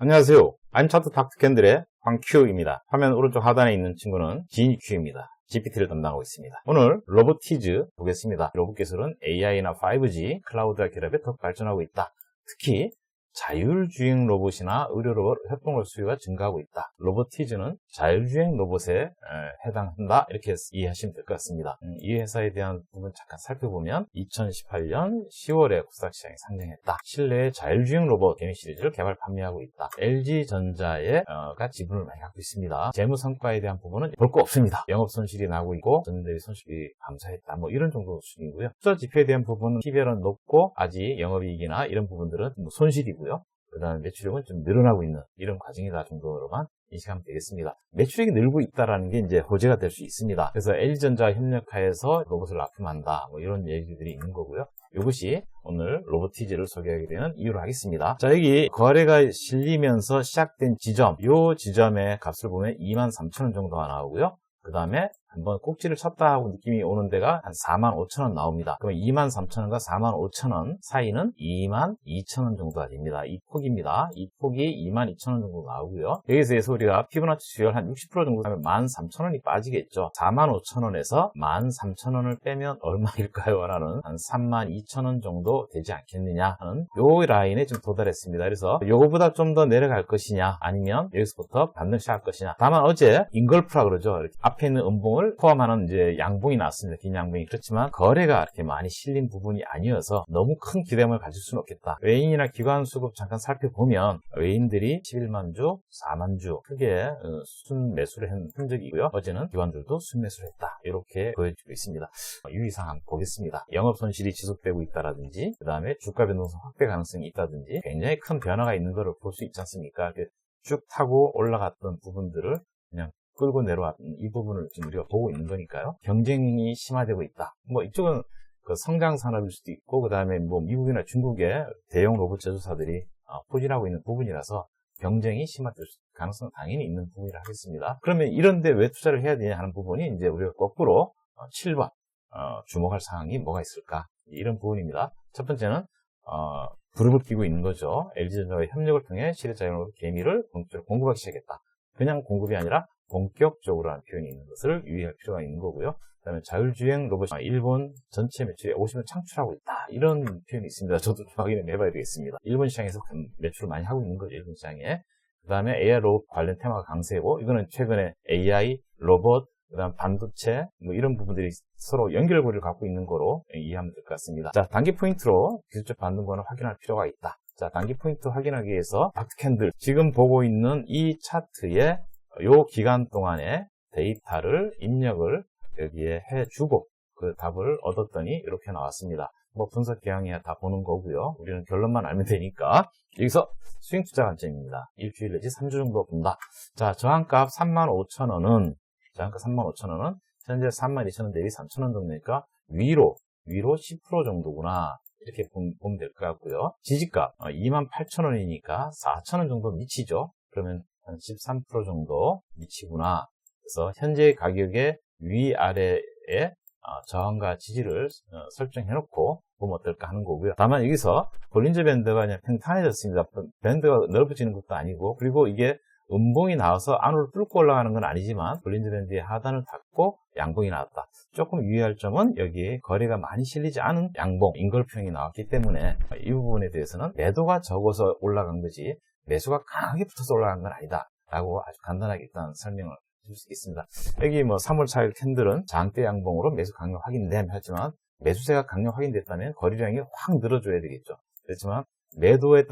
안녕하세요. 안차트 닥터캔들의 황큐입니다. 화면 오른쪽 하단에 있는 친구는 진큐입니다. GPT를 담당하고 있습니다. 오늘 로보티즈 보겠습니다. 로봇 기술은 AI나 5G, 클라우드와 결합에 더 발전하고 있다. 특히 자율주행 로봇이나 의료 로봇 협동로봇 수요가 증가하고 있다. 로보티즈는 자율주행 로봇에 해당한다. 이렇게 이해하시면 될 것 같습니다. 이 회사에 대한 부분 잠깐 살펴보면 2018년 10월에 코스닥 시장에 상장했다. 실내 자율주행 로봇 개미 시리즈를 개발 판매하고 있다. LG전자가 지분을 많이 갖고 있습니다. 재무 성과에 대한 부분은 볼 거 없습니다. 영업 손실이 나고 있고 전년 대비 손실이 감소했다. 뭐 이런 정도 수준이고요. 투자 지표에 대한 부분은 PBR은 높고 아직 영업이익이나 이런 부분들은 손실이고요. 그 다음에 매출액은 좀 늘어나고 있는 이런 과정이다 정도로만 인식하면 되겠습니다. 매출액이 늘고 있다는 게 이제 호재가 될 수 있습니다. 그래서 LG전자 협력하여서 로봇을 납품한다. 뭐 이런 얘기들이 있는 거고요. 이것이 오늘 로보티즈를 소개하게 되는 이유로 하겠습니다. 자, 여기 거래가 실리면서 시작된 지점, 이 지점의 값을 보면 23,000원 정도가 나오고요. 그 다음에 한번 꼭지를 쳤다 하고 느낌이 오는 데가 한 45,000원 나옵니다. 그러면 23,000원과 45,000원 사이는 22,000원 정도가 됩니다. 이 폭입니다. 이 폭이 22,000원 정도 나오고요. 여기서 해서 우리가 피보나치 수열 한 60% 정도 하면 13,000원이 빠지겠죠. 45,000원에서 13,000원을 빼면 얼마일까요? 라는 한 32,000원 정도 되지 않겠느냐 하는 요 라인에 좀 도달했습니다. 그래서 요거보다 좀 더 내려갈 것이냐 아니면 여기서부터 반등 시작할 것이냐. 다만 어제 인걸프라 그러죠. 이렇게 앞에 있는 음봉을 포함하는 이제 양봉이 나왔습니다. 긴 양봉이. 그렇지만 거래가 이렇게 많이 실린 부분이 아니어서 너무 큰 기대감을 가질 수는 없겠다. 외인이나 기관 수급 잠깐 살펴보면 외인들이 11만 주, 4만 주 크게 순 매수를 한 흔적이고요. 어제는 기관들도 순 매수를 했다. 이렇게 보여지고 있습니다. 유의사항 보겠습니다. 영업 손실이 지속되고 있다라든지 그 다음에 주가 변동성 확대 가능성이 있다든지 굉장히 큰 변화가 있는 것을 볼 수 있지 않습니까? 쭉 타고 올라갔던 부분들을 그냥 끌고 내려왔던 이 부분을 지금 우리가 보고 있는 거니까요. 경쟁이 심화되고 있다. 뭐 이쪽은 그 성장 산업일 수도 있고 그 다음에 뭐 미국이나 중국의 대형 로봇 제조사들이 포진하고 있는 부분이라서 경쟁이 심화될 가능성은 당연히 있는 부분이라 하겠습니다. 그러면 이런데 왜 투자를 해야 되냐 하는 부분이 이제 우리가 거꾸로 7번 주목할 사항이 뭐가 있을까? 이런 부분입니다. 첫 번째는 그룹을 끼고 있는 거죠. LG전자와 협력을 통해 실내 자율로봇 개미를 본격적으로 공급하기 시작했다. 그냥 공급이 아니라 본격적으로 하는 표현이 있는 것을 유의할 필요가 있는 거고요. 그 다음에 자율주행 로봇이 일본 전체 매출의 50을 창출하고 있다. 이런 표현이 있습니다. 저도 확인을 해봐야 되겠습니다. 일본 시장에서 매출을 많이 하고 있는 거죠. 일본 시장에. 그 다음에 AI 로봇 관련 테마가 강세고 이거는 최근에 AI, 로봇, 그 다음 반도체 뭐 이런 부분들이 서로 연결고리를 갖고 있는 거로 이해하면 될 것 같습니다. 자, 단기 포인트로 기술적 반등권을 확인할 필요가 있다. 자, 단기 포인트 확인하기 위해서 닥터캔들 지금 보고 있는 이 차트에 요 기간 동안에 데이터를 입력을 여기에 해주고 그 답을 얻었더니 이렇게 나왔습니다. 뭐 분석 기항이야 다 보는 거고요. 우리는 결론만 알면 되니까 여기서 스윙 투자 관점입니다. 일주일 내지 3주 정도 본다. 자, 저항값 35,000원은 현재 32,000원 대비 3,000원 정도니까 위로 10% 정도구나. 이렇게 보면 될 것 같고요. 지지값 28,000원이니까 4,000원 정도 미치죠. 그러면 한 13% 정도 미치구나. 그래서 현재 가격의 위아래에 저항과 지지를 설정해놓고 보면 어떨까 하는 거고요. 다만 여기서 볼린저 밴드가 그냥 평탄해졌습니다. 밴드가 넓어지는 것도 아니고 그리고 이게 음봉이 나와서 안으로 뚫고 올라가는 건 아니지만 볼린저 밴드의 하단을 닫고 양봉이 나왔다. 조금 유의할 점은 여기에 거래가 많이 실리지 않은 양봉, 인걸프형이 나왔기 때문에 이 부분에 대해서는 매도가 적어서 올라간 거지 매수가 강하게 붙어서 올라간 건 아니다 라고 아주 간단하게 일단 설명을 해줄 수 있습니다. 여기 뭐 3월 4일 캔들은 장대 양봉으로 매수 강력 확인됨 하지만 매수세가 강력 확인됐다면 거래량이 확 늘어줘야 되겠죠. 그렇지만 매도에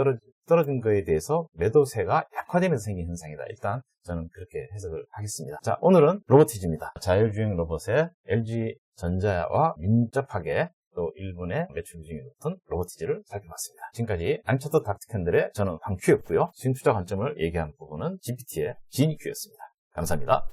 떨어진 거에 대해서 매도세가 약화되면서 생긴 현상이다. 일단 저는 그렇게 해석을 하겠습니다. 자, 오늘은 로보티즈입니다. 자율주행 로봇의 LG전자와 민첩하게 또 일본의 매출 중에 높은 로보티즈를 살펴봤습니다. 지금까지 안차트 닥터캔들의 저는 황큐였고요. 스윙 투자 관점을 얘기한 부분은 GPT의 진큐였습니다. 감사합니다.